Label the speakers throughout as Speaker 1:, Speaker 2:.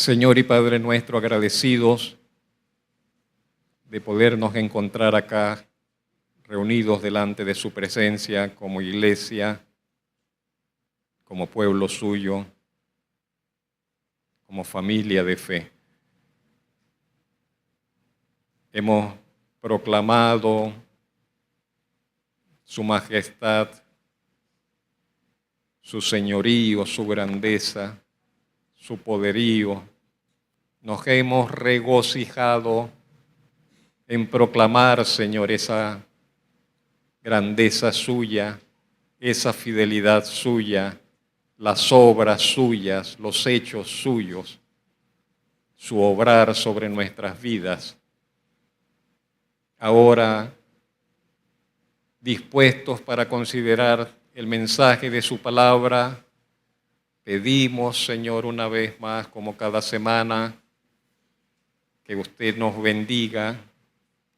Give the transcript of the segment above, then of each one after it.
Speaker 1: Señor y Padre nuestro, agradecidos de podernos encontrar acá reunidos delante de su presencia como iglesia, como pueblo suyo, como familia de fe. Hemos proclamado su majestad, su señorío, su grandeza, su poderío. Nos hemos regocijado en proclamar, Señor, esa grandeza suya, esa fidelidad suya, las obras suyas, los hechos suyos, su obrar sobre nuestras vidas. Ahora, dispuestos para considerar el mensaje de su palabra, pedimos, Señor, una vez más, como cada semana, que usted nos bendiga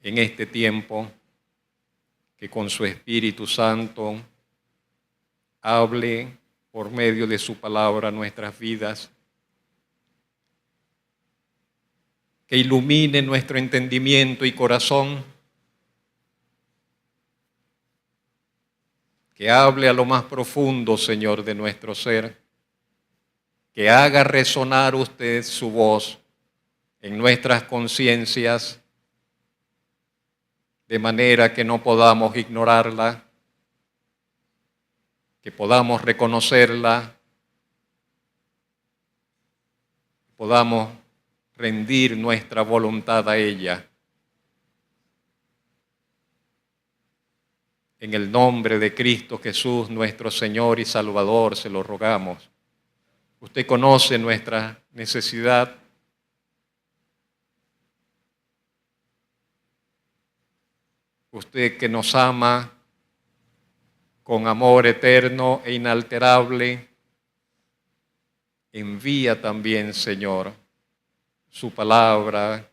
Speaker 1: en este tiempo, que con su Espíritu Santo hable por medio de su palabra nuestras vidas, que ilumine nuestro entendimiento y corazón, que hable a lo más profundo, Señor, de nuestro ser, que haga resonar usted su voz en nuestras conciencias, de manera que no podamos ignorarla, que podamos reconocerla, podamos rendir nuestra voluntad a ella. En el nombre de Cristo Jesús, nuestro Señor y Salvador, se lo rogamos. Usted conoce nuestra necesidad. Usted que nos ama con amor eterno e inalterable, envía también, Señor, su palabra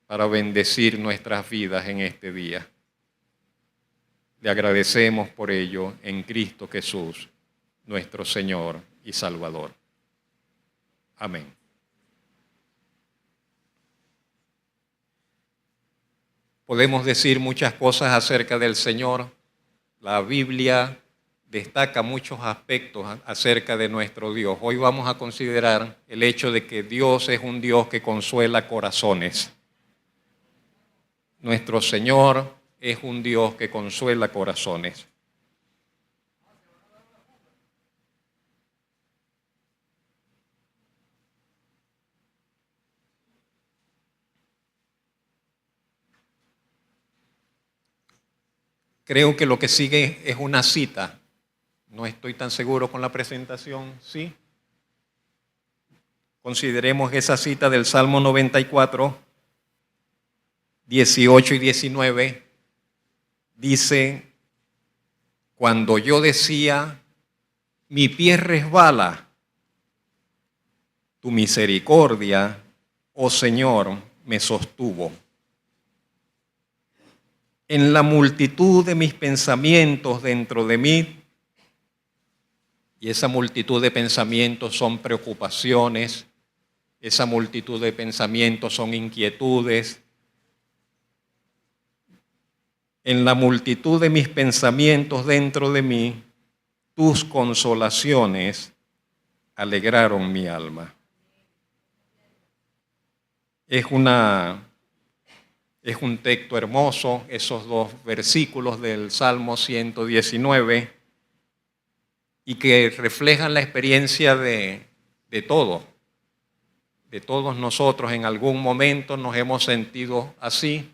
Speaker 1: para bendecir nuestras vidas en este día. Le agradecemos por ello en Cristo Jesús, nuestro Señor y Salvador. Amén. Podemos decir muchas cosas acerca del Señor. La Biblia destaca muchos aspectos acerca de nuestro Dios. Hoy vamos a considerar el hecho de que Dios es un Dios que consuela corazones. Nuestro Señor es un Dios que consuela corazones. Creo que lo que sigue es una cita. No estoy tan seguro con la presentación, ¿sí? Consideremos esa cita del Salmo 94, 18 y 19. Dice, cuando yo decía, mi pie resbala, tu misericordia, oh Señor, me sostuvo. En la multitud de mis pensamientos dentro de mí, y esa multitud de pensamientos son preocupaciones, esa multitud de pensamientos son inquietudes. En la multitud de mis pensamientos dentro de mí, tus consolaciones alegraron mi alma. Es un texto hermoso, esos dos versículos del Salmo 119, y que reflejan la experiencia de todos. De todos nosotros en algún momento nos hemos sentido así,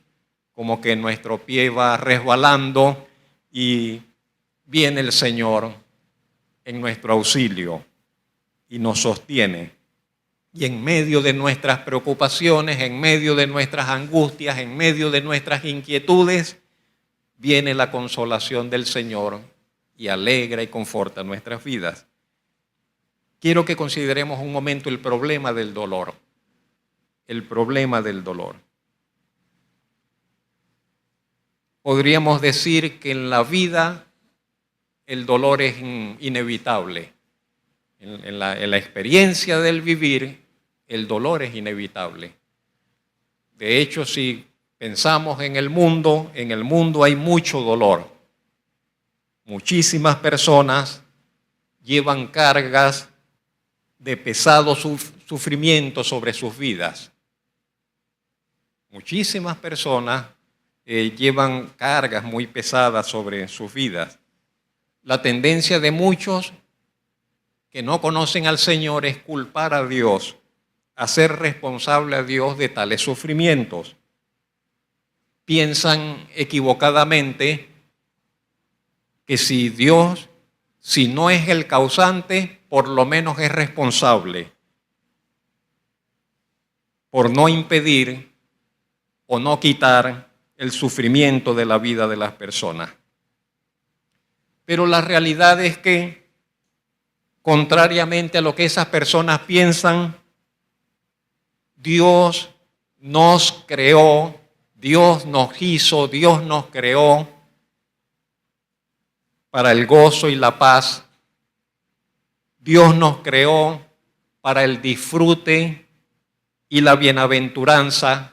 Speaker 1: como que nuestro pie va resbalando y viene el Señor en nuestro auxilio y nos sostiene. Y en medio de nuestras preocupaciones, en medio de nuestras angustias, en medio de nuestras inquietudes, viene la consolación del Señor y alegra y conforta nuestras vidas. Quiero que consideremos un momento el problema del dolor. El problema del dolor. Podríamos decir que en la vida el dolor es inevitable. En la experiencia del vivir, el dolor es inevitable. De hecho, si pensamos en el mundo hay mucho dolor. Muchísimas personas llevan cargas de pesado sufrimiento sobre sus vidas. Muchísimas personas llevan cargas muy pesadas sobre sus vidas. La tendencia de muchos que no conocen al Señor es culpar a Dios, hacer responsable a Dios de tales sufrimientos. Piensan equivocadamente que si Dios, si no es el causante, por lo menos es responsable por no impedir o no quitar el sufrimiento de la vida de las personas. Pero la realidad es que, contrariamente a lo que esas personas piensan, Dios nos creó, Dios nos hizo, Dios nos creó para el gozo y la paz. Dios nos creó para el disfrute y la bienaventuranza.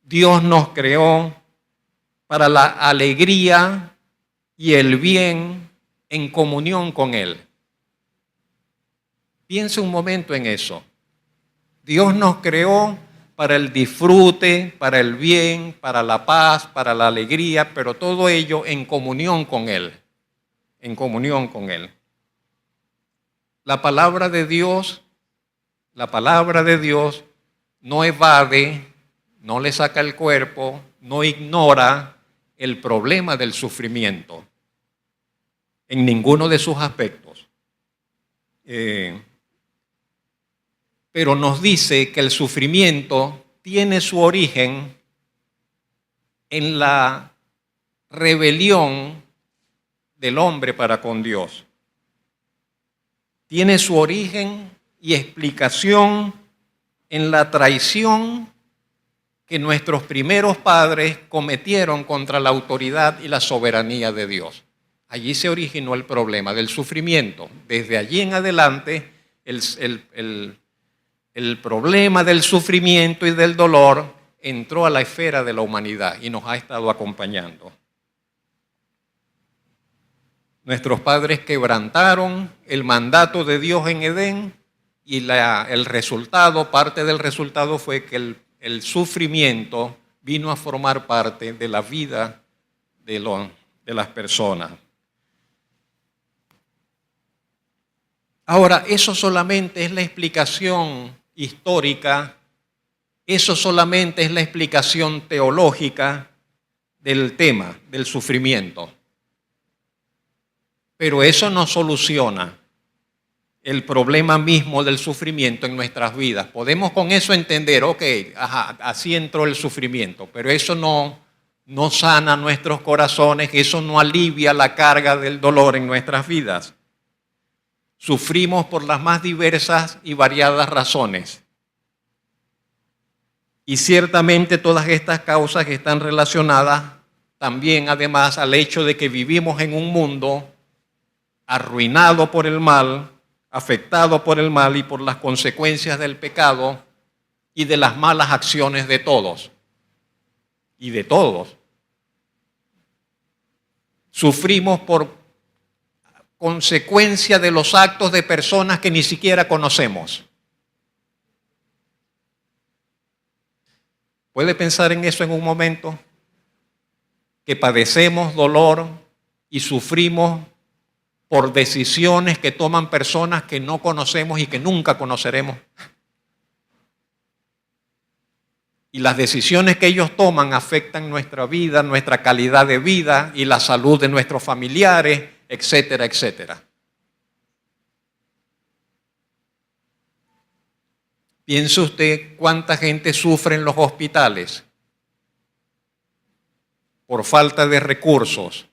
Speaker 1: Dios nos creó para la alegría y el bien en comunión con Él. Piense un momento en eso. Dios nos creó para el disfrute, para el bien, para la paz, para la alegría, pero todo ello en comunión con Él. En comunión con Él. La palabra de Dios no evade, no le saca el cuerpo, no ignora el problema del sufrimiento en ninguno de sus aspectos. Pero nos dice que el sufrimiento tiene su origen en la rebelión del hombre para con Dios. Tiene su origen y explicación en la traición que nuestros primeros padres cometieron contra la autoridad y la soberanía de Dios. Allí se originó el problema del sufrimiento. Desde allí en adelante, el problema del sufrimiento y del dolor entró a la esfera de la humanidad y nos ha estado acompañando. Nuestros padres quebrantaron el mandato de Dios en Edén y el resultado, parte del resultado fue que el sufrimiento vino a formar parte de la vida de las personas. Ahora, eso solamente es la explicación histórica, eso solamente es la explicación teológica del tema del sufrimiento. Pero eso no soluciona el problema mismo del sufrimiento en nuestras vidas. Podemos con eso entender, así entró el sufrimiento, pero eso no sana nuestros corazones, eso no alivia la carga del dolor en nuestras vidas. Sufrimos por las más diversas y variadas razones. Y ciertamente todas estas causas están relacionadas también, además, al hecho de que vivimos en un mundo arruinado por el mal, afectado por el mal y por las consecuencias del pecado y de las malas acciones de todos. Y de todos. Sufrimos por consecuencia de los actos de personas que ni siquiera conocemos. ¿Puede pensar en eso en un momento? Que padecemos dolor y sufrimos por decisiones que toman personas que no conocemos y que nunca conoceremos. Y las decisiones que ellos toman afectan nuestra vida, nuestra calidad de vida y la salud de nuestros familiares, etcétera, etcétera. Piense usted cuánta gente sufre en los hospitales por falta de recursos.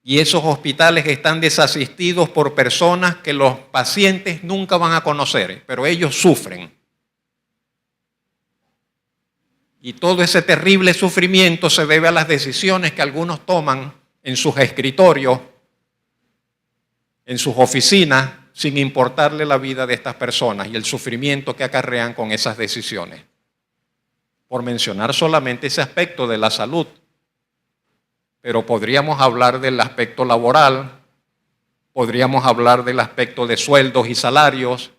Speaker 1: Y esos hospitales están desasistidos por personas que los pacientes nunca van a conocer, pero ellos sufren. Y todo ese terrible sufrimiento se debe a las decisiones que algunos toman en sus escritorios, en sus oficinas, sin importarle la vida de estas personas y el sufrimiento que acarrean con esas decisiones. Por mencionar solamente ese aspecto de la salud. Pero podríamos hablar del aspecto laboral, podríamos hablar del aspecto de sueldos y salarios,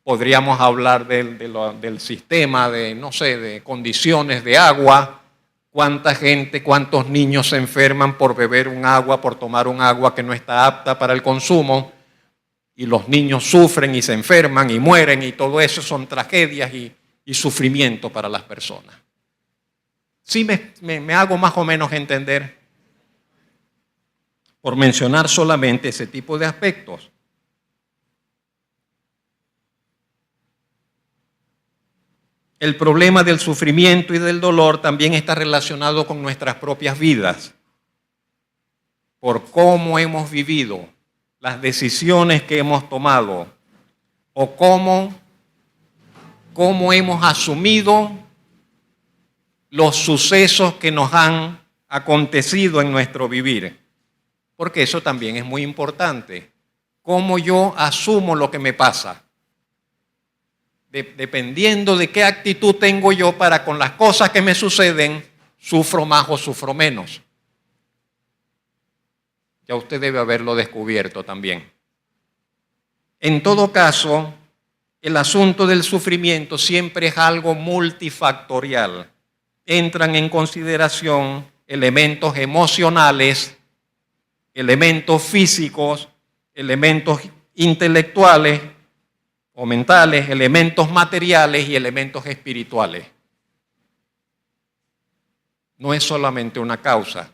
Speaker 1: podríamos hablar del sistema de condiciones de agua, cuánta gente, cuántos niños se enferman por beber un agua, por tomar un agua que no está apta para el consumo, y los niños sufren y se enferman y mueren, y todo eso son tragedias y sufrimiento para las personas. ¿Sí me hago más o menos entender? Por mencionar solamente ese tipo de aspectos. El problema del sufrimiento y del dolor también está relacionado con nuestras propias vidas, por cómo hemos vivido, las decisiones que hemos tomado o cómo hemos asumido los sucesos que nos han acontecido en nuestro vivir. Porque eso también es muy importante. Cómo yo asumo lo que me pasa. Dependiendo de qué actitud tengo yo para con las cosas que me suceden, sufro más o sufro menos. Ya usted debe haberlo descubierto también. En todo caso, el asunto del sufrimiento siempre es algo multifactorial. Entran en consideración elementos emocionales, elementos físicos, elementos intelectuales o mentales, elementos materiales y elementos espirituales. No es solamente una causa.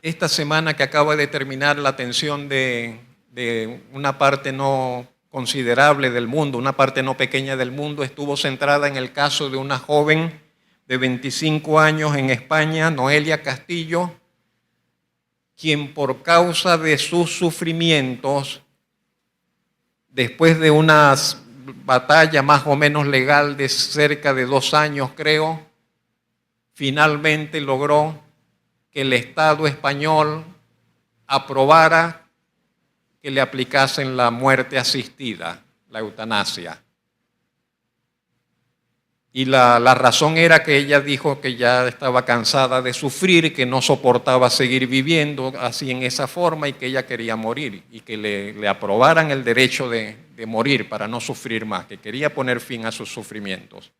Speaker 1: Esta semana que acaba de terminar, la atención de una parte no considerable del mundo, una parte no pequeña del mundo, estuvo centrada en el caso de una joven de 25 años en España, Noelia Castillo, quien por causa de sus sufrimientos, después de una batalla más o menos legal de cerca de 2 años, creo, finalmente logró que el Estado español aprobara que le aplicasen la muerte asistida, la eutanasia. Y la razón era que ella dijo que ya estaba cansada de sufrir, que no soportaba seguir viviendo así en esa forma y que ella quería morir y que le aprobaran el derecho de morir para no sufrir más, que quería poner fin a sus sufrimientos.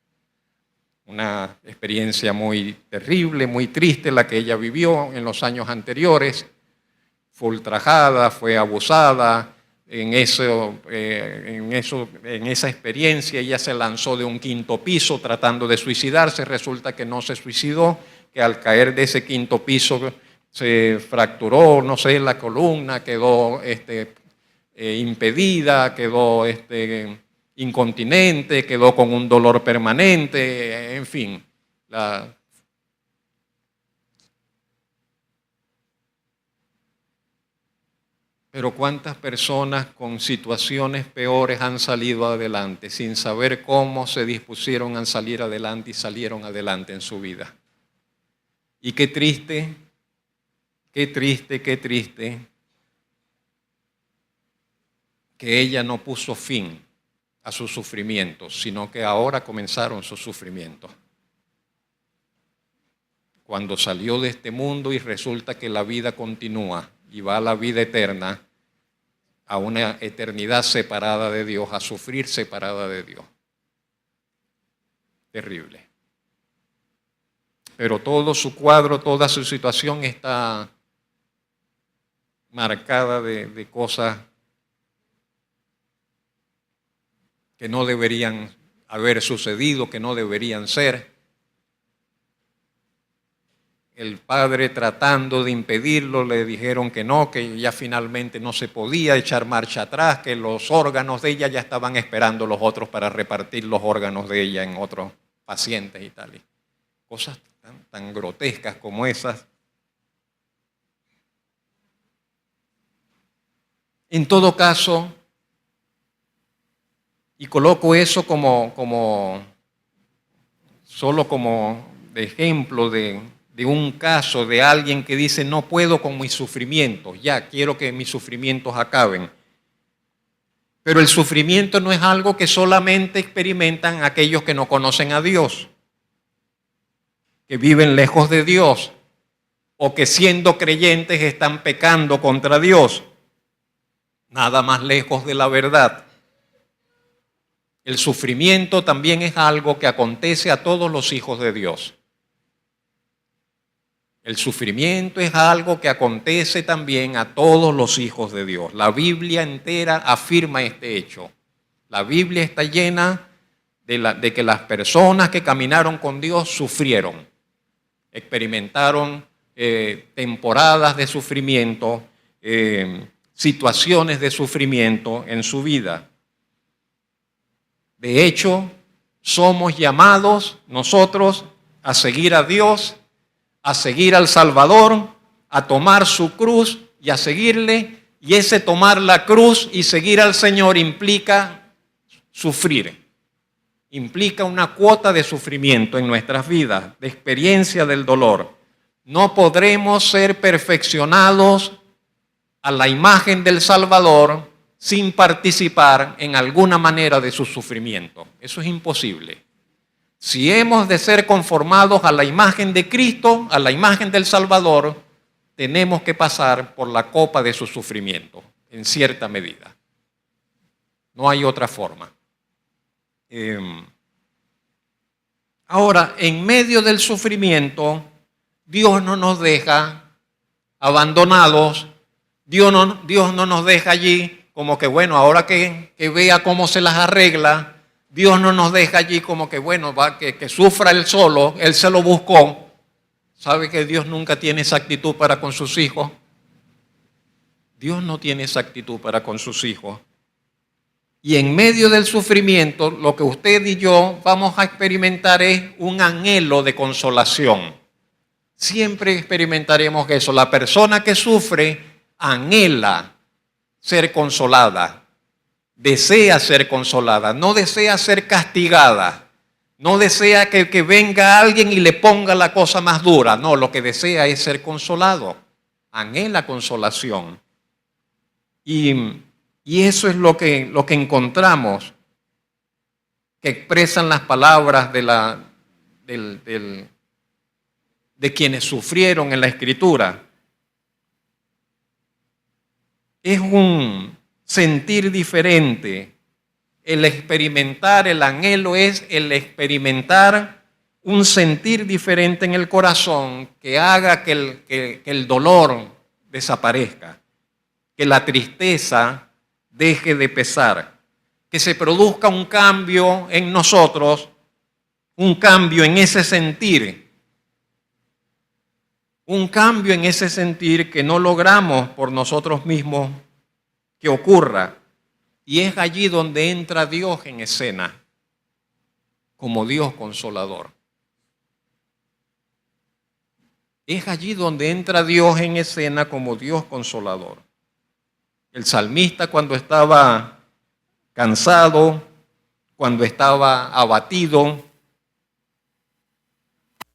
Speaker 1: Una experiencia muy terrible, muy triste la que ella vivió en los años anteriores. Fue ultrajada, fue abusada. En esa experiencia ella se lanzó de un 5º piso tratando de suicidarse. Resulta que no se suicidó, que al caer de ese 5º piso se fracturó, no sé, la columna, quedó impedida, quedó incontinente, quedó con un dolor permanente, en fin. Pero cuántas personas con situaciones peores han salido adelante sin saber cómo se dispusieron a salir adelante y salieron adelante en su vida. Y qué triste, qué triste, qué triste que ella no puso fin a sus sufrimientos, sino que ahora comenzaron sus sufrimientos. Cuando salió de este mundo y resulta que la vida continúa y va a la vida eterna, a una eternidad separada de Dios, a sufrir separada de Dios. Terrible. Pero todo su cuadro, toda su situación está marcada de cosas que no deberían haber sucedido, que no deberían ser. El padre, tratando de impedirlo, le dijeron que no, que ya finalmente no se podía echar marcha atrás, que los órganos de ella ya estaban esperando los otros para repartir los órganos de ella en otros pacientes y tal. Cosas tan grotescas como esas. En todo caso, y coloco eso solo como de ejemplo de de un caso de alguien que dice, no puedo con mis sufrimientos, ya quiero que mis sufrimientos acaben. Pero el sufrimiento no es algo que solamente experimentan aquellos que no conocen a Dios, que viven lejos de Dios o que siendo creyentes están pecando contra Dios. Nada más lejos de la verdad. El sufrimiento también es algo que acontece a todos los hijos de Dios. El sufrimiento es algo que acontece también a todos los hijos de Dios. La Biblia entera afirma este hecho. La Biblia está llena de que las personas que caminaron con Dios sufrieron, experimentaron temporadas de sufrimiento, situaciones de sufrimiento en su vida. De hecho, somos llamados nosotros a seguir a Dios, a seguir al Salvador, a tomar su cruz y a seguirle. Y ese tomar la cruz y seguir al Señor implica sufrir. Implica una cuota de sufrimiento en nuestras vidas, de experiencia del dolor. No podremos ser perfeccionados a la imagen del Salvador sin participar en alguna manera de su sufrimiento. Eso es imposible. Si hemos de ser conformados a la imagen de Cristo, a la imagen del Salvador, tenemos que pasar por la copa de su sufrimiento, en cierta medida. No hay otra forma. Ahora, en medio del sufrimiento, Dios no nos deja abandonados. Dios no nos deja allí como que, bueno, ahora que vea cómo se las arregla. Dios no nos deja allí como que, bueno, que sufra él solo, él se lo buscó. ¿Sabe que Dios nunca tiene esa actitud para con sus hijos? Dios no tiene esa actitud para con sus hijos. Y en medio del sufrimiento, lo que usted y yo vamos a experimentar es un anhelo de consolación. Siempre experimentaremos eso. La persona que sufre anhela ser consolada. Desea ser consolada, no desea ser castigada, no desea que venga alguien y le ponga la cosa más dura. No, lo que desea es ser consolado, anhela consolación. Y eso es lo que encontramos, que expresan las palabras de quienes sufrieron en la Escritura. Es un sentir diferente. El experimentar, el anhelo es el experimentar un sentir diferente en el corazón que haga que el dolor desaparezca, que la tristeza deje de pesar, que se produzca un cambio en nosotros, un cambio en ese sentir, que no logramos por nosotros mismos que ocurra. Y es allí donde entra Dios en escena, como Dios consolador. Es allí donde entra Dios en escena como Dios consolador. El salmista, cuando estaba cansado, cuando estaba abatido,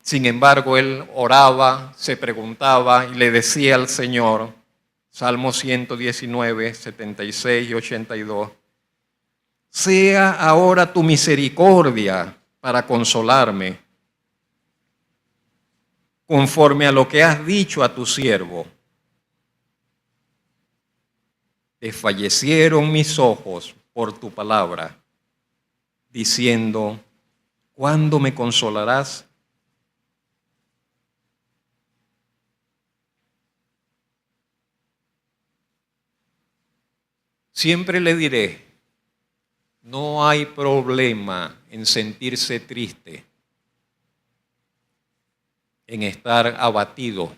Speaker 1: sin embargo, él oraba, se preguntaba y le decía al Señor, Salmo 119, 76 y 82, sea ahora tu misericordia para consolarme, conforme a lo que has dicho a tu siervo. Desfallecieron mis ojos por tu palabra, diciendo, ¿cuándo me consolarás? Siempre le diré, no hay problema en sentirse triste, en estar abatido,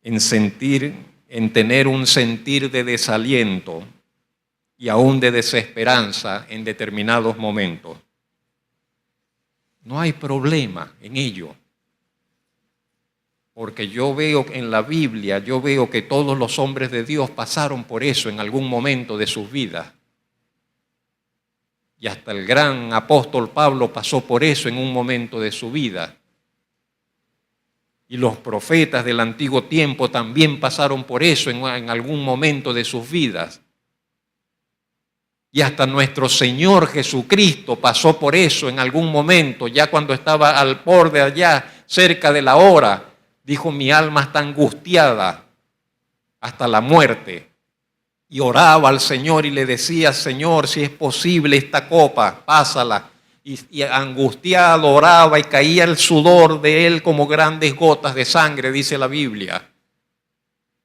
Speaker 1: en tener un sentir de desaliento y aún de desesperanza en determinados momentos. No hay problema en ello. Porque yo veo en la Biblia, yo veo que todos los hombres de Dios pasaron por eso en algún momento de sus vidas. Y hasta el gran apóstol Pablo pasó por eso en un momento de su vida. Y los profetas del antiguo tiempo también pasaron por eso en algún momento de sus vidas. Y hasta nuestro Señor Jesucristo pasó por eso en algún momento, ya cuando estaba al borde allá, cerca de la hora, dijo: mi alma está angustiada hasta la muerte. Y oraba al Señor y le decía: Señor, si es posible esta copa, pásala. Y angustiado oraba y caía el sudor de él como grandes gotas de sangre, dice la Biblia.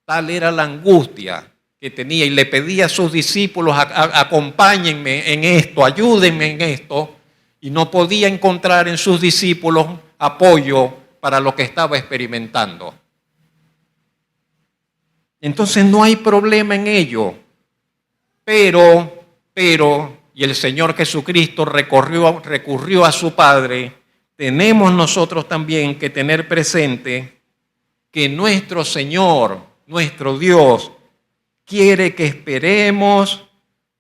Speaker 1: Tal era la angustia que tenía, y le pedía a sus discípulos: acompáñenme en esto, ayúdenme en esto. Y no podía encontrar en sus discípulos apoyo para lo que estaba experimentando. Entonces no hay problema en ello, pero, y el Señor Jesucristo recurrió a su Padre. Tenemos nosotros también que tener presente que nuestro Señor, nuestro Dios, quiere que esperemos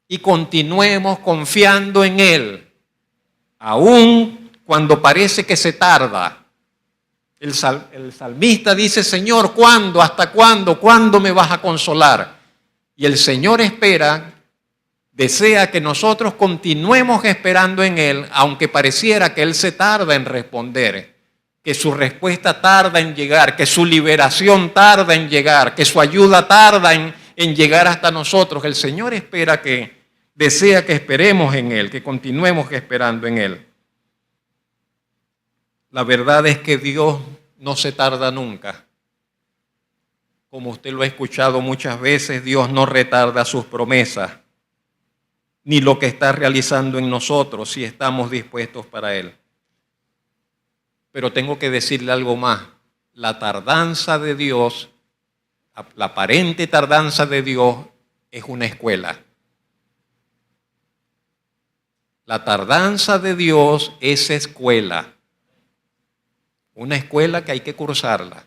Speaker 1: y continuemos confiando en Él, aun cuando parece que se tarda. El salmista dice: Señor, ¿cuándo? ¿Hasta cuándo? ¿Cuándo me vas a consolar? Y el Señor desea que nosotros continuemos esperando en Él, aunque pareciera que Él se tarda en responder, que su respuesta tarda en llegar, que su liberación tarda en llegar, que su ayuda tarda en llegar hasta nosotros. El Señor desea que esperemos en Él, que continuemos esperando en Él. La verdad es que Dios no se tarda nunca. Como usted lo ha escuchado muchas veces, Dios no retarda sus promesas, ni lo que está realizando en nosotros si estamos dispuestos para Él. Pero tengo que decirle algo más. La tardanza de Dios, la aparente tardanza de Dios, es una escuela. La tardanza de Dios es escuela. Una escuela que hay que cursarla.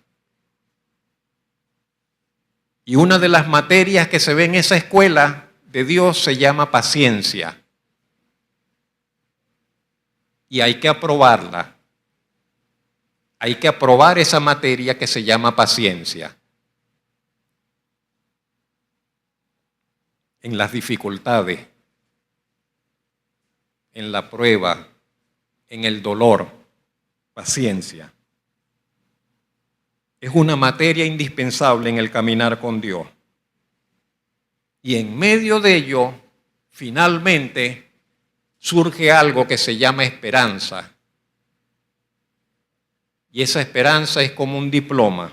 Speaker 1: Y una de las materias que se ve en esa escuela de Dios se llama paciencia. Y hay que aprobarla. Hay que aprobar esa materia que se llama paciencia. En las dificultades, en la prueba, en el dolor, paciencia. Es una materia indispensable en el caminar con Dios. Y en medio de ello, finalmente, surge algo que se llama esperanza. Y esa esperanza es como un diploma,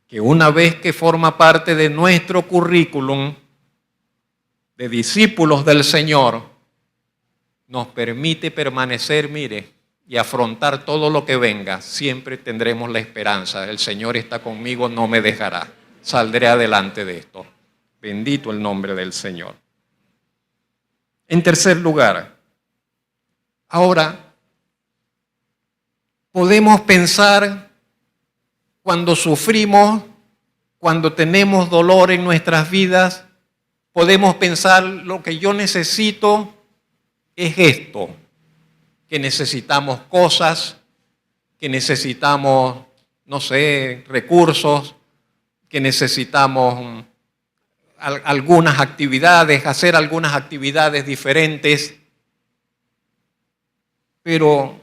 Speaker 1: que una vez que forma parte de nuestro currículum de discípulos del Señor, nos permite permanecer, y afrontar todo lo que venga. Siempre tendremos la esperanza: el Señor está conmigo, no me dejará. Saldré adelante de esto. Bendito el nombre del Señor. En tercer lugar, ahora podemos pensar cuando sufrimos, cuando tenemos dolor en nuestras vidas, podemos pensar: lo que yo necesito es esto, que necesitamos cosas, que necesitamos, recursos, que necesitamos algunas actividades, hacer algunas actividades diferentes. Pero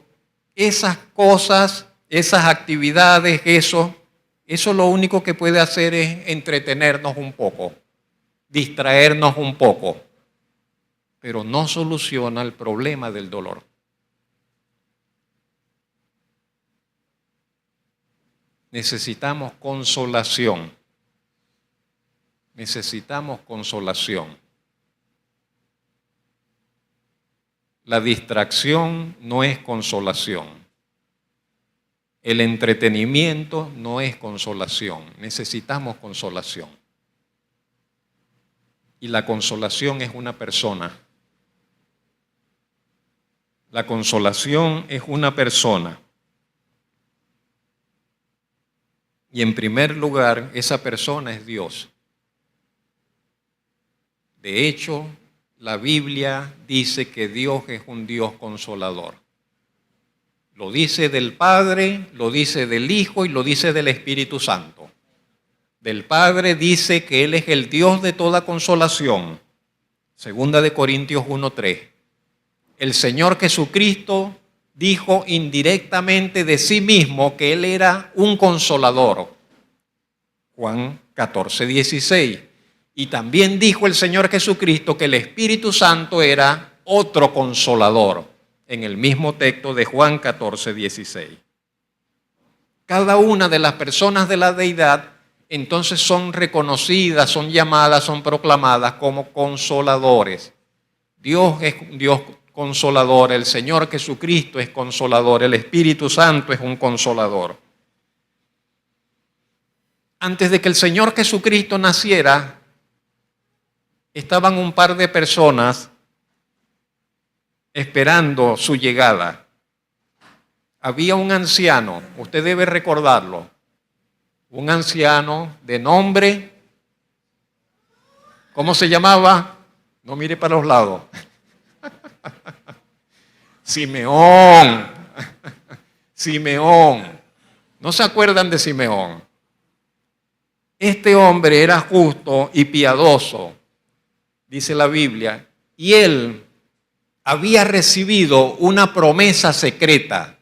Speaker 1: esas cosas, esas actividades, eso lo único que puede hacer es entretenernos un poco, distraernos un poco, pero no soluciona el problema del dolor. Necesitamos consolación. Necesitamos consolación. La distracción no es consolación. El entretenimiento no es consolación. Necesitamos consolación. Y la consolación es una persona. La consolación es una persona. Y en primer lugar, esa persona es Dios. De hecho, la Biblia dice que Dios es un Dios consolador. Lo dice del Padre, lo dice del Hijo y lo dice del Espíritu Santo. Del Padre dice que Él es el Dios de toda consolación. Segunda de Corintios 1:3. El Señor Jesucristo dijo indirectamente de sí mismo que Él era un consolador. Juan 14:16. Y también dijo el Señor Jesucristo que el Espíritu Santo era otro consolador, en el mismo texto de Juan 14:16. Cada una de las personas de la deidad entonces son reconocidas, son llamadas, son proclamadas como consoladores. Dios es Dios consolador, el Señor Jesucristo es consolador, el Espíritu Santo es un consolador. Antes de que el Señor Jesucristo naciera, estaban un par de personas esperando su llegada. Había un anciano, usted debe recordarlo, un anciano de nombre, ¿cómo se llamaba? No mire para los lados. Simeón. Simeón. ¿No se acuerdan de Simeón? Este hombre era justo y piadoso, dice la Biblia, y él había recibido una promesa secreta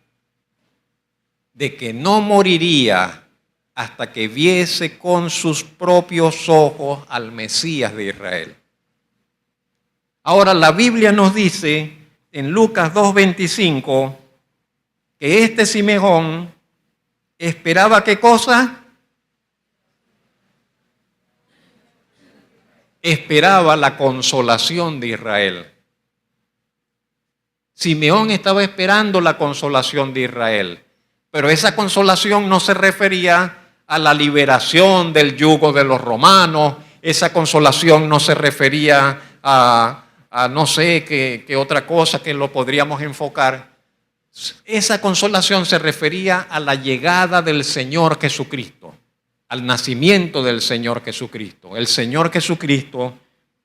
Speaker 1: de que no moriría hasta que viese con sus propios ojos al Mesías de Israel. Ahora la Biblia nos dice en Lucas 2:25 que este Simeón esperaba ¿qué cosa? Esperaba la consolación de Israel. Simeón estaba esperando la consolación de Israel, pero esa consolación no se refería a la liberación del yugo de los romanos, esa consolación no se refería a no sé qué otra cosa que lo podríamos enfocar. Esa consolación se refería a la llegada del Señor Jesucristo, al nacimiento del Señor Jesucristo. El Señor Jesucristo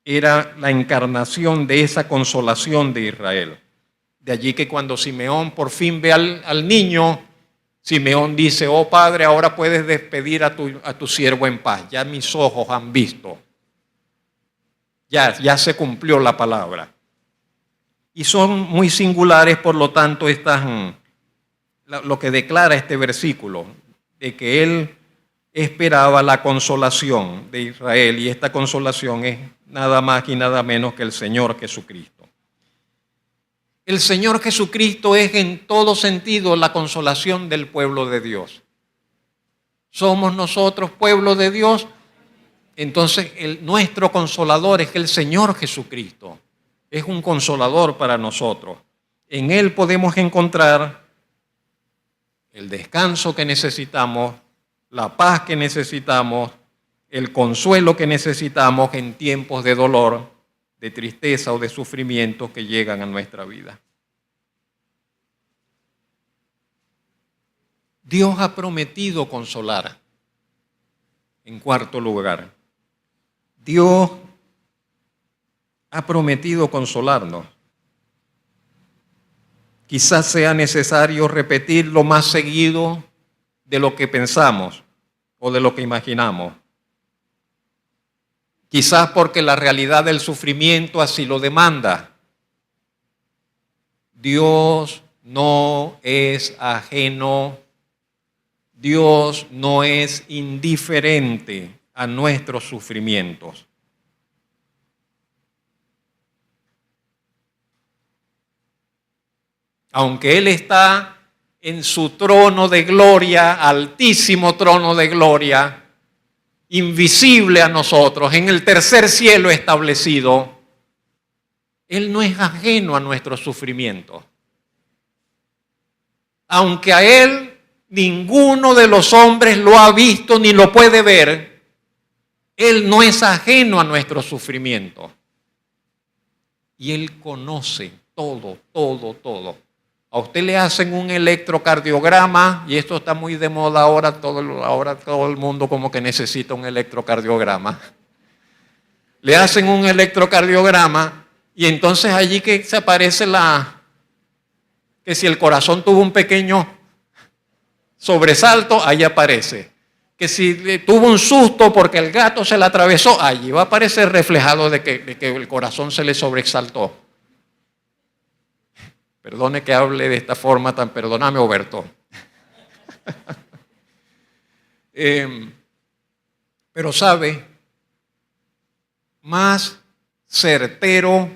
Speaker 1: era la encarnación de esa consolación de Israel. De allí que cuando Simeón por fin ve al niño, Simeón dice, oh Padre, ahora puedes despedir a tu siervo en paz. Ya mis ojos han visto. Ya se cumplió la palabra. Y son muy singulares, por lo tanto, lo que declara este versículo, de que él esperaba la consolación de Israel, y esta consolación es nada más y nada menos que el Señor Jesucristo. El Señor Jesucristo es en todo sentido la consolación del pueblo de Dios. ¿Somos nosotros pueblo de Dios? Entonces nuestro consolador es el Señor Jesucristo. Es un consolador para nosotros. En Él podemos encontrar el descanso que necesitamos, la paz que necesitamos, el consuelo que necesitamos en tiempos de dolor, de tristeza o de sufrimiento que llegan a nuestra vida. Dios ha prometido consolar. En cuarto lugar, Dios ha prometido consolarnos. Quizás sea necesario repetirlo más seguido de lo que pensamos o de lo que imaginamos. Quizás porque la realidad del sufrimiento así lo demanda. Dios no es ajeno, Dios no es indiferente a nuestros sufrimientos. Aunque Él está en su trono de gloria, altísimo trono de gloria, invisible a nosotros, en el tercer cielo establecido, Él no es ajeno a nuestros sufrimientos. Aunque a Él ninguno de los hombres lo ha visto ni lo puede ver, Él no es ajeno a nuestros sufrimientos. Y Él conoce todo, todo, todo. A usted le hacen un electrocardiograma, y esto está muy de moda ahora todo el mundo como que necesita un electrocardiograma. Le hacen un electrocardiograma y entonces allí que se aparece Que si el corazón tuvo un pequeño sobresalto, ahí aparece. Que si tuvo un susto porque el gato se le atravesó, allí va a aparecer reflejado de que el corazón se le sobresaltó. Perdone que hable de esta forma tan, perdóname, Oberto. Pero sabe, más certero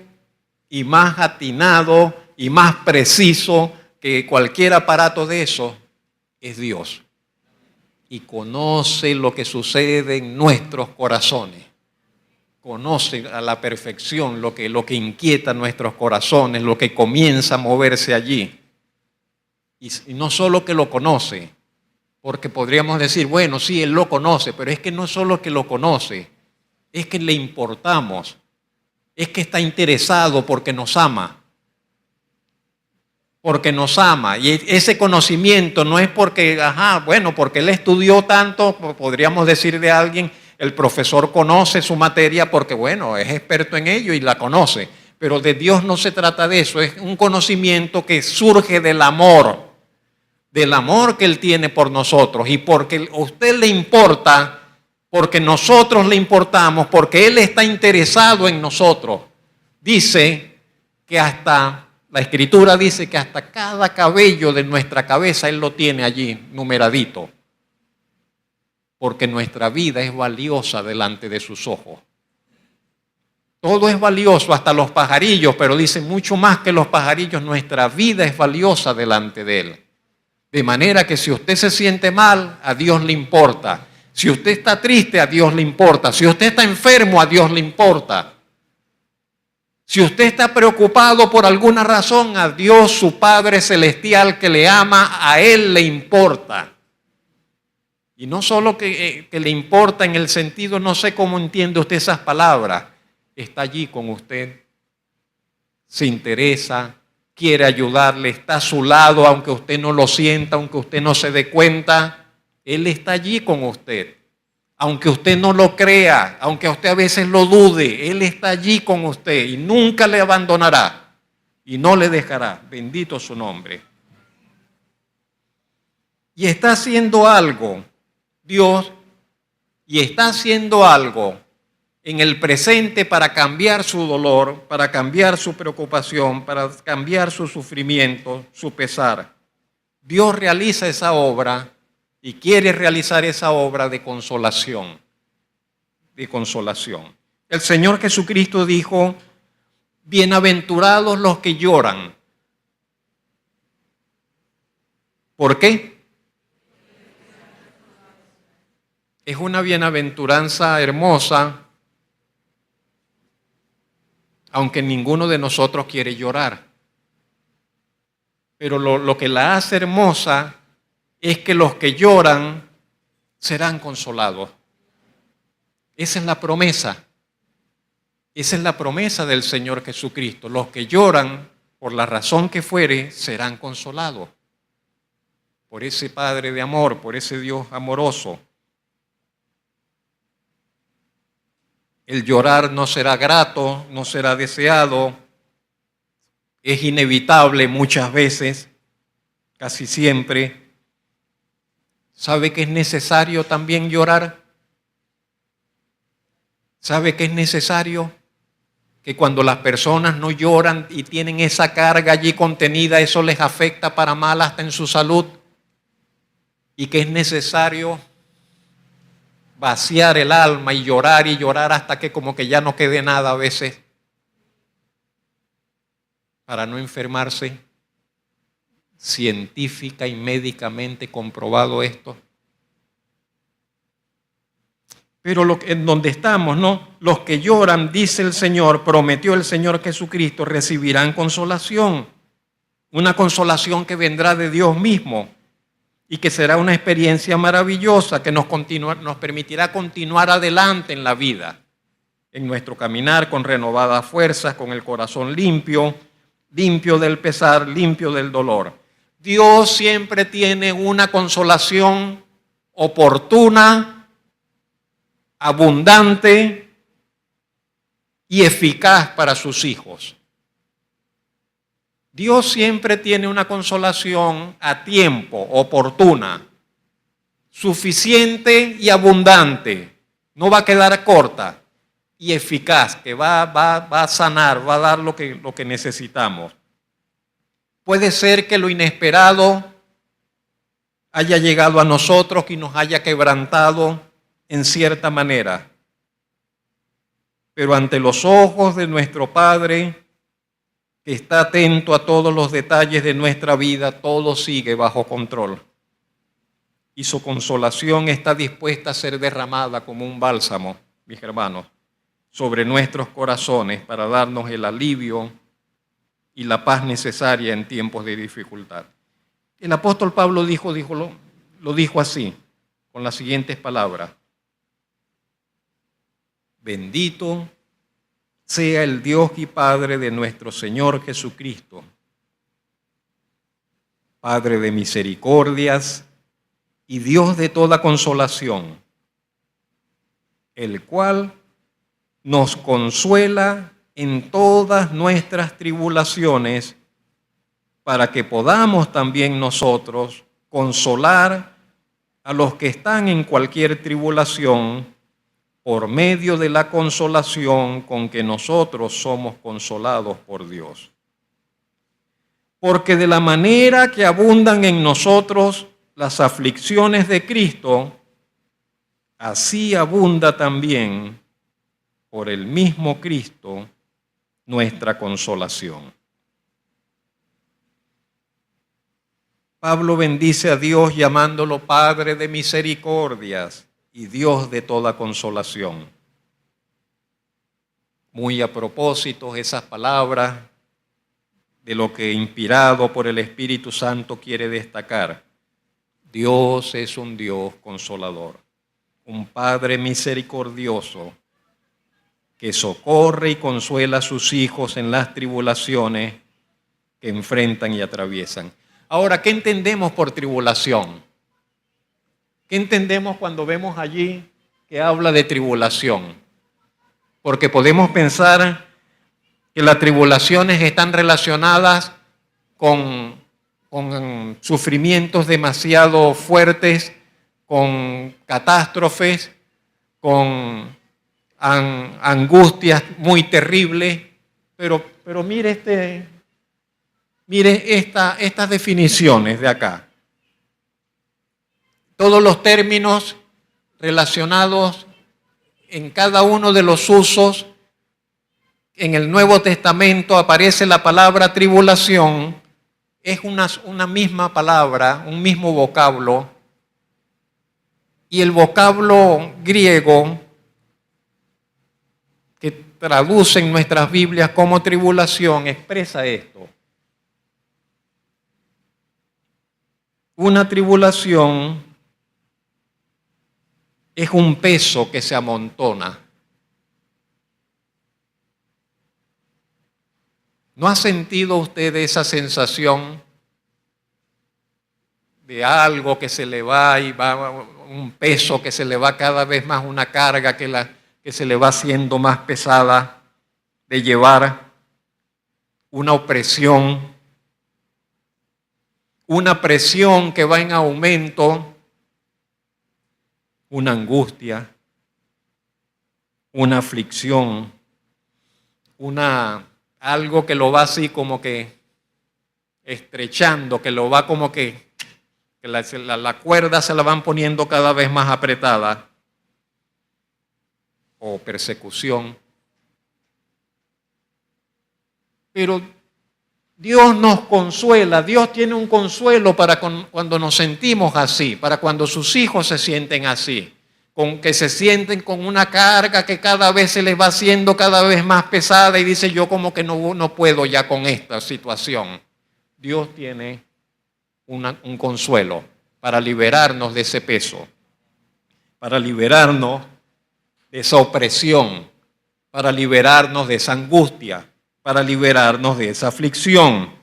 Speaker 1: y más atinado y más preciso que cualquier aparato de eso es Dios. Y conoce lo que sucede en nuestros corazones. Conoce a la perfección lo que inquieta nuestros corazones, lo que comienza a moverse allí. Y no solo que lo conoce, porque podríamos decir, bueno, sí, Él lo conoce, pero es que no solo que lo conoce, es que le importamos, es que está interesado porque nos ama. Porque nos ama. Y ese conocimiento no es porque, porque Él estudió tanto, podríamos decir de alguien, el profesor conoce su materia porque, es experto en ello y la conoce. Pero de Dios no se trata de eso, es un conocimiento que surge del amor que Él tiene por nosotros. Y porque a usted le importa, porque nosotros le importamos, porque Él está interesado en nosotros. Dice que la Escritura dice que hasta cada cabello de nuestra cabeza Él lo tiene allí, numeradito. Porque nuestra vida es valiosa delante de sus ojos. Todo es valioso, hasta los pajarillos, pero dice mucho más que los pajarillos, nuestra vida es valiosa delante de Él. De manera que si usted se siente mal, a Dios le importa. Si usted está triste, a Dios le importa. Si usted está enfermo, a Dios le importa. Si usted está preocupado por alguna razón, a Dios, su Padre Celestial que le ama, a Él le importa. Y no solo que le importa en el sentido, no sé cómo entiende usted esas palabras, está allí con usted, se interesa, quiere ayudarle, está a su lado, aunque usted no lo sienta, aunque usted no se dé cuenta, Él está allí con usted. Aunque usted no lo crea, aunque usted a veces lo dude, Él está allí con usted y nunca le abandonará y no le dejará. Bendito su nombre. Y está haciendo algo, Dios, y está haciendo algo en el presente para cambiar su dolor, para cambiar su preocupación, para cambiar su sufrimiento, su pesar. Dios realiza esa obra y quiere realizar esa obra de consolación. De consolación. El Señor Jesucristo dijo, bienaventurados los que lloran. ¿Por qué? Es una bienaventuranza hermosa, aunque ninguno de nosotros quiere llorar. Pero lo que la hace hermosa es que los que lloran serán consolados. Esa es la promesa. Esa es la promesa del Señor Jesucristo. Los que lloran, por la razón que fuere, serán consolados. Por ese Padre de amor, por ese Dios amoroso. El llorar no será grato, no será deseado, es inevitable muchas veces, casi siempre. ¿Sabe que es necesario también llorar? ¿Sabe que es necesario que cuando las personas no lloran y tienen esa carga allí contenida, eso les afecta para mal hasta en su salud? Y que es necesario vaciar el alma y llorar hasta que como que ya no quede nada a veces para no enfermarse. Científica y médicamente comprobado esto. Pero en donde estamos, ¿no? Los que lloran, dice el Señor, prometió el Señor Jesucristo, recibirán consolación. Una consolación que vendrá de Dios mismo. Y que será una experiencia maravillosa que nos permitirá continuar adelante en la vida, en nuestro caminar con renovadas fuerzas, con el corazón limpio, limpio del pesar, limpio del dolor. Dios siempre tiene una consolación oportuna, abundante y eficaz para sus hijos. Dios siempre tiene una consolación a tiempo, oportuna, suficiente y abundante. No va a quedar corta y eficaz, que va a sanar, va a dar lo que necesitamos. Puede ser que lo inesperado haya llegado a nosotros y nos haya quebrantado en cierta manera. Pero ante los ojos de nuestro Padre, que está atento a todos los detalles de nuestra vida, todo sigue bajo control. Y su consolación está dispuesta a ser derramada como un bálsamo, mis hermanos, sobre nuestros corazones para darnos el alivio y la paz necesaria en tiempos de dificultad. El apóstol Pablo lo dijo así, con las siguientes palabras: bendito sea el Dios y Padre de nuestro Señor Jesucristo, Padre de misericordias y Dios de toda consolación, el cual nos consuela en todas nuestras tribulaciones, para que podamos también nosotros consolar a los que están en cualquier tribulación por medio de la consolación con que nosotros somos consolados por Dios. Porque de la manera que abundan en nosotros las aflicciones de Cristo, así abunda también por el mismo Cristo nuestra consolación. Pablo bendice a Dios llamándolo Padre de misericordias y Dios de toda consolación. Muy a propósito esas palabras de lo que inspirado por el Espíritu Santo quiere destacar. Dios es un Dios consolador, un Padre misericordioso que socorre y consuela a sus hijos en las tribulaciones que enfrentan y atraviesan. Ahora, ¿qué entendemos por tribulación? ¿Qué entendemos cuando vemos allí que habla de tribulación? Porque podemos pensar que las tribulaciones están relacionadas con sufrimientos demasiado fuertes, con catástrofes, con angustias muy terribles. Pero mire estas definiciones de acá. Todos los términos relacionados en cada uno de los usos. En el Nuevo Testamento aparece la palabra tribulación, es una misma palabra, un mismo vocablo, y el vocablo griego que traduce en nuestras Biblias como tribulación expresa esto. Una tribulación es un peso que se amontona. ¿No ha sentido usted esa sensación de algo que se le va y va, un peso que se le va cada vez más, una carga que se le va haciendo más pesada de llevar, una opresión, una presión que va en aumento, una angustia, una aflicción, algo que lo va así como que estrechando, que lo va como que la cuerda se la van poniendo cada vez más apretada, o persecución. Pero Dios nos consuela, Dios tiene un consuelo para cuando nos sentimos así, para cuando sus hijos se sienten así, con que se sienten con una carga que cada vez se les va haciendo cada vez más pesada y dice yo como que no puedo ya con esta situación. Dios tiene un consuelo para liberarnos de ese peso, para liberarnos de esa opresión, para liberarnos de esa angustia, para liberarnos de esa aflicción.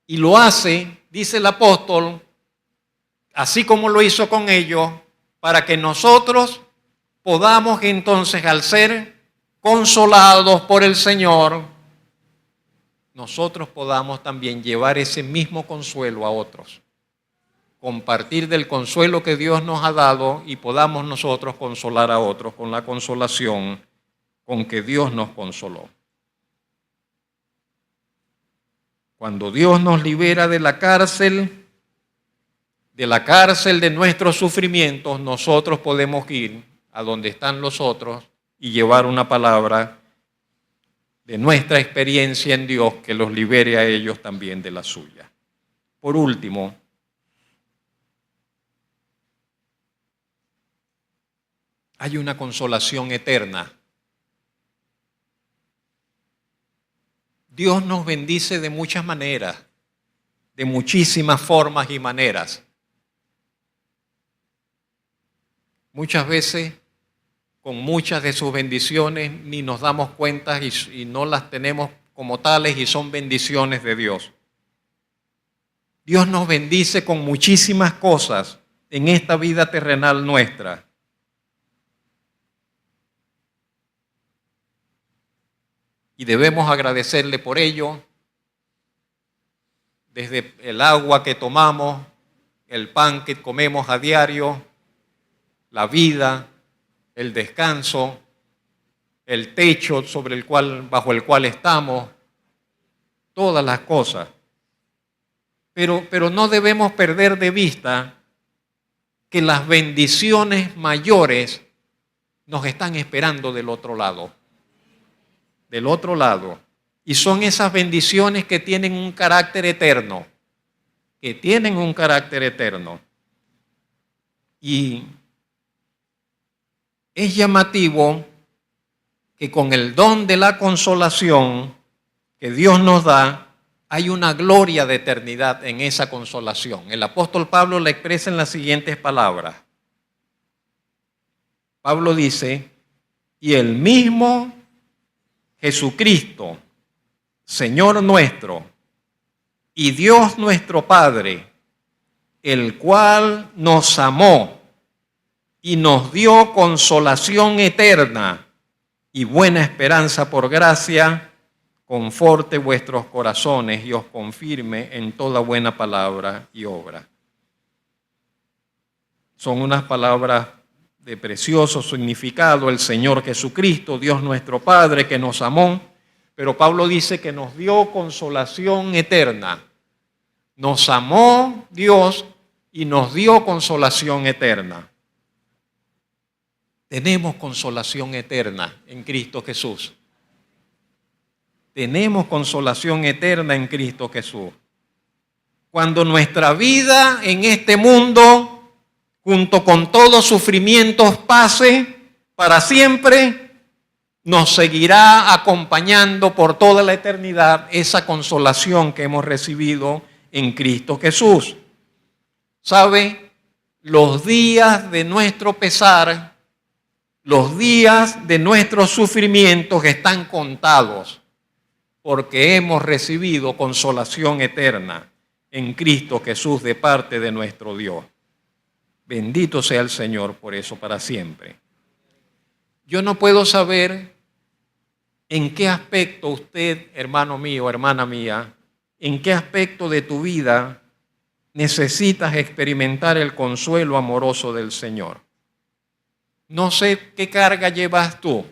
Speaker 1: Y lo hace, dice el apóstol, así como lo hizo con ellos, para que nosotros podamos entonces, al ser consolados por el Señor, nosotros podamos también llevar ese mismo consuelo a otros. Compartir del consuelo que Dios nos ha dado y podamos nosotros consolar a otros con la consolación con que Dios nos consoló. Cuando Dios nos libera de la cárcel de nuestros sufrimientos, nosotros podemos ir a donde están los otros y llevar una palabra de nuestra experiencia en Dios que los libere a ellos también de la suya. Por último, hay una consolación eterna. Dios nos bendice de muchas maneras, de muchísimas formas y maneras. Muchas veces, con muchas de sus bendiciones, ni nos damos cuenta y no las tenemos como tales y son bendiciones de Dios. Dios nos bendice con muchísimas cosas en esta vida terrenal nuestra. Y debemos agradecerle por ello, desde el agua que tomamos, el pan que comemos a diario, la vida, el descanso, el techo bajo el cual estamos, todas las cosas. Pero no debemos perder de vista que las bendiciones mayores nos están esperando del otro lado. Del otro lado. Y son esas bendiciones que tienen un carácter eterno. Que tienen un carácter eterno. Y es llamativo que con el don de la consolación que Dios nos da, hay una gloria de eternidad en esa consolación. El apóstol Pablo la expresa en las siguientes palabras. Pablo dice, y el mismo Jesucristo, Señor nuestro, y Dios nuestro Padre, el cual nos amó y nos dio consolación eterna y buena esperanza por gracia, conforte vuestros corazones y os confirme en toda buena palabra y obra. Son unas palabras de precioso significado, el Señor Jesucristo, Dios nuestro Padre, que nos amó, pero Pablo dice que nos dio consolación eterna. Nos amó Dios y nos dio consolación eterna. Tenemos consolación eterna en Cristo Jesús. Tenemos consolación eterna en Cristo Jesús. Cuando nuestra vida en este mundo, junto con todos sufrimientos, pase para siempre, nos seguirá acompañando por toda la eternidad esa consolación que hemos recibido en Cristo Jesús. ¿Sabe? Los días de nuestro pesar, los días de nuestros sufrimientos están contados, porque hemos recibido consolación eterna en Cristo Jesús de parte de nuestro Dios. Bendito sea el Señor por eso para siempre. Yo no puedo saber en qué aspecto usted, hermano mío, hermana mía, en qué aspecto de tu vida necesitas experimentar el consuelo amoroso del Señor. No sé qué carga llevas tú.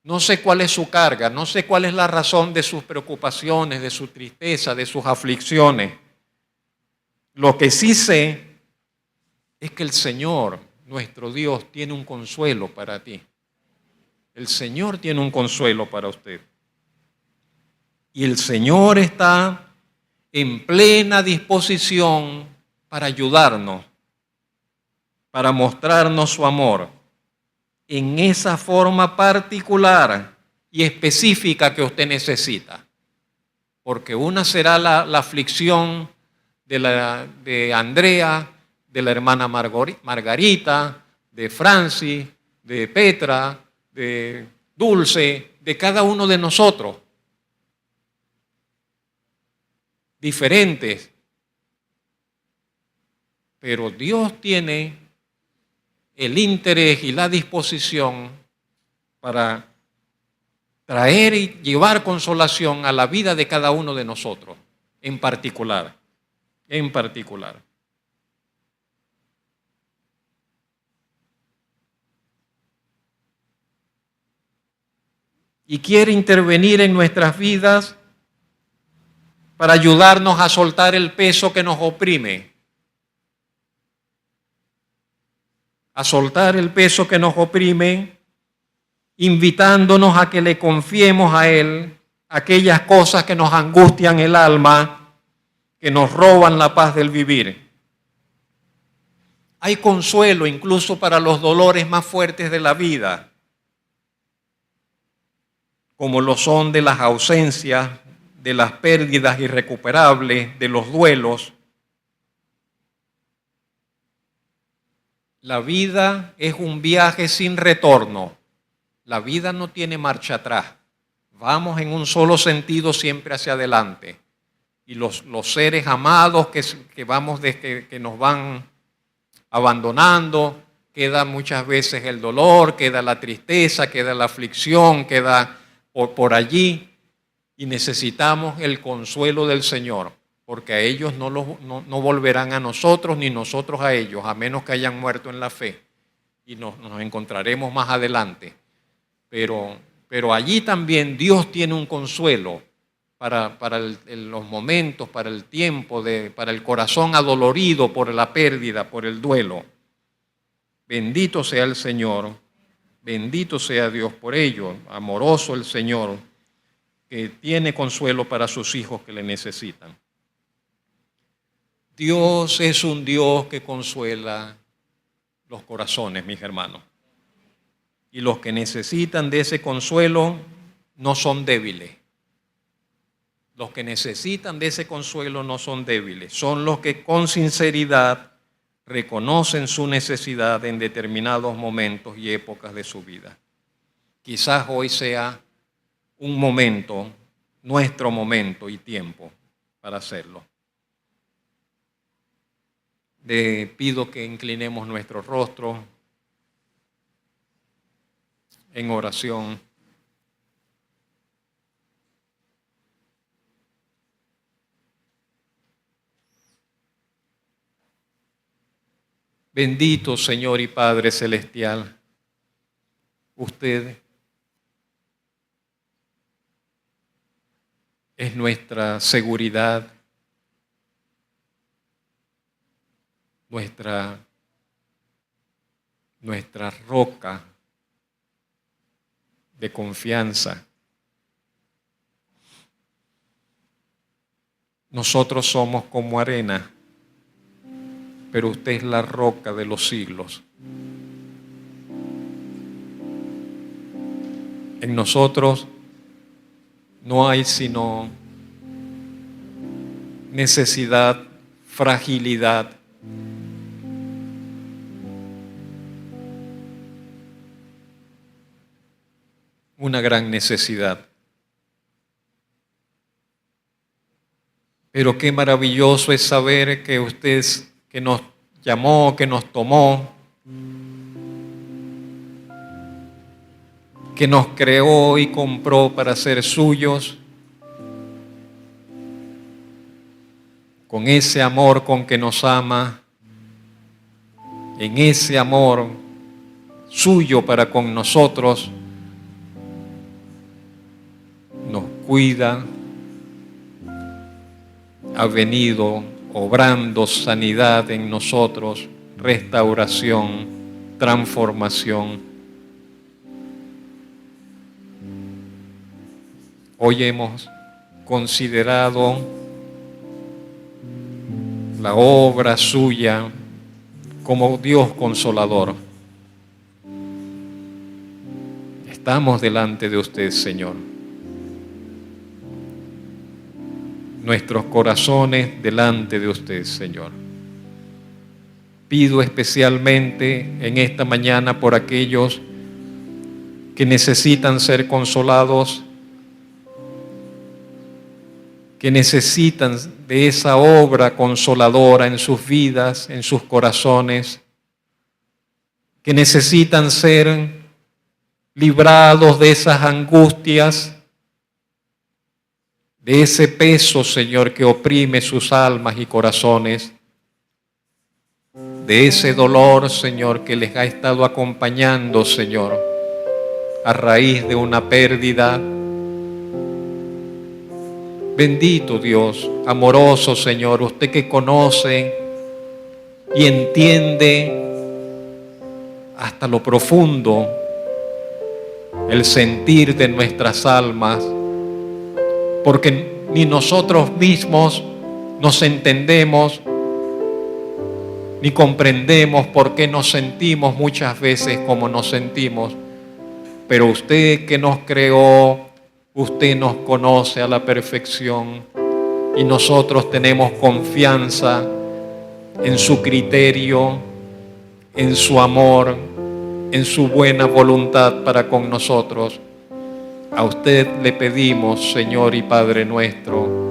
Speaker 1: No sé cuál es su carga, no sé cuál es la razón de sus preocupaciones, de su tristeza, de sus aflicciones. Lo que sí sé es que el Señor, nuestro Dios, tiene un consuelo para ti. El Señor tiene un consuelo para usted. Y el Señor está en plena disposición para ayudarnos, para mostrarnos su amor en esa forma particular y específica que usted necesita. Porque una será la aflicción de Andrea, de la hermana Margarita, de Francis, de Petra, de Dulce, de cada uno de nosotros. Diferentes. Pero Dios tiene el interés y la disposición para traer y llevar consolación a la vida de cada uno de nosotros, en particular. En particular. Y quiere intervenir en nuestras vidas para ayudarnos a soltar el peso que nos oprime. A soltar el peso que nos oprime, invitándonos a que le confiemos a Él aquellas cosas que nos angustian el alma, que nos roban la paz del vivir. Hay consuelo incluso para los dolores más fuertes de la vida, como lo son de las ausencias, de las pérdidas irrecuperables, de los duelos. La vida es un viaje sin retorno. La vida no tiene marcha atrás. Vamos en un solo sentido siempre hacia adelante. Y los seres amados que nos van abandonando, queda muchas veces el dolor, queda la tristeza, queda la aflicción, queda por allí. Y necesitamos el consuelo del Señor, porque a ellos no volverán a nosotros ni nosotros a ellos, a menos que hayan muerto en la fe. Y nos encontraremos más adelante. Pero allí también Dios tiene un consuelo para los momentos, para el tiempo, para el corazón adolorido por la pérdida, por el duelo. Bendito sea el Señor, bendito sea Dios por ello, amoroso el Señor, que tiene consuelo para sus hijos que le necesitan. Dios es un Dios que consuela los corazones, mis hermanos. Y los que necesitan de ese consuelo no son débiles. Los que necesitan de ese consuelo no son débiles. Son los que con sinceridad reconocen su necesidad en determinados momentos y épocas de su vida. Quizás hoy sea un momento, nuestro momento y tiempo para hacerlo. Le pido que inclinemos nuestro rostro en oración. Bendito Señor y Padre Celestial, usted es nuestra seguridad, nuestra roca de confianza. Nosotros somos como arena, pero usted es la roca de los siglos. En nosotros no hay sino necesidad, fragilidad. Una gran necesidad. Pero qué maravilloso es saber que usted que nos llamó, que nos tomó, que nos creó y compró para ser suyos, con ese amor con que nos ama, en ese amor suyo para con nosotros, nos cuida, ha venido obrando sanidad en nosotros, restauración, transformación. Hoy hemos considerado la obra suya como Dios consolador. Estamos delante de usted, Señor. Nuestros corazones delante de usted, Señor. Pido especialmente en esta mañana por aquellos que necesitan ser consolados, que necesitan de esa obra consoladora en sus vidas, en sus corazones, que necesitan ser librados de esas angustias, de ese peso, Señor, que oprime sus almas y corazones, de ese dolor, Señor, que les ha estado acompañando, Señor, a raíz de una pérdida. Bendito Dios, amoroso Señor, usted que conoce y entiende hasta lo profundo el sentir de nuestras almas, porque ni nosotros mismos nos entendemos ni comprendemos por qué nos sentimos muchas veces como nos sentimos, pero usted que nos creó, usted nos conoce a la perfección y nosotros tenemos confianza en su criterio, en su amor, en su buena voluntad para con nosotros. A usted le pedimos, Señor y Padre nuestro,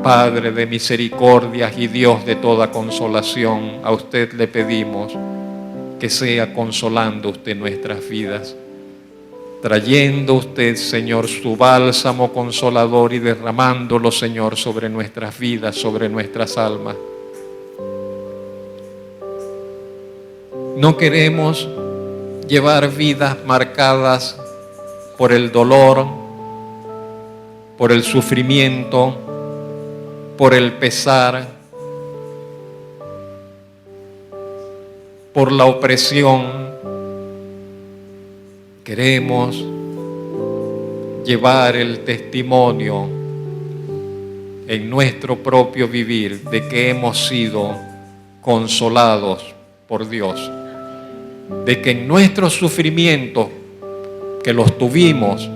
Speaker 1: Padre de misericordias y Dios de toda consolación, a usted le pedimos que sea consolando usted nuestras vidas, trayendo usted, Señor, su bálsamo consolador y derramándolo, Señor, sobre nuestras vidas, sobre nuestras almas. No queremos llevar vidas marcadas por el dolor, por el sufrimiento, por el pesar, por la opresión. Queremos llevar el testimonio en nuestro propio vivir de que hemos sido consolados por Dios, de que en nuestros sufrimientos, que los tuvimos,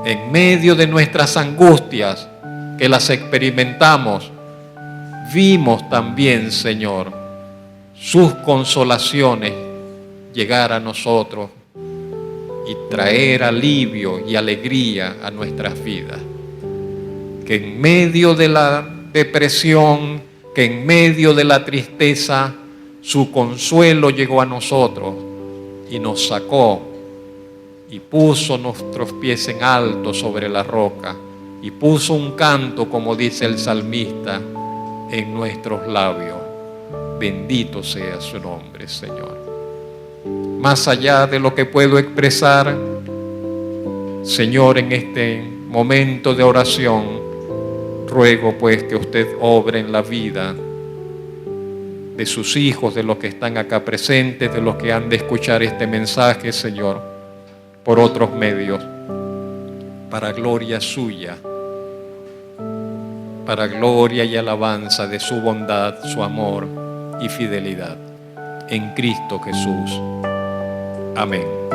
Speaker 1: en medio de nuestras angustias, que las experimentamos, vimos también, Señor, sus consolaciones llegar a nosotros y traer alivio y alegría a nuestras vidas. Que en medio de la depresión, que en medio de la tristeza, su consuelo llegó a nosotros y nos sacó y puso nuestros pies en alto sobre la roca y puso un canto, como dice el salmista, en nuestros labios. Bendito sea su nombre, Señor. Más allá de lo que puedo expresar, Señor, en este momento de oración, ruego pues que usted obre en la vida de sus hijos, de los que están acá presentes, de los que han de escuchar este mensaje, Señor, por otros medios, para gloria suya, para gloria y alabanza de su bondad, su amor y fidelidad. En Cristo Jesús. Amén.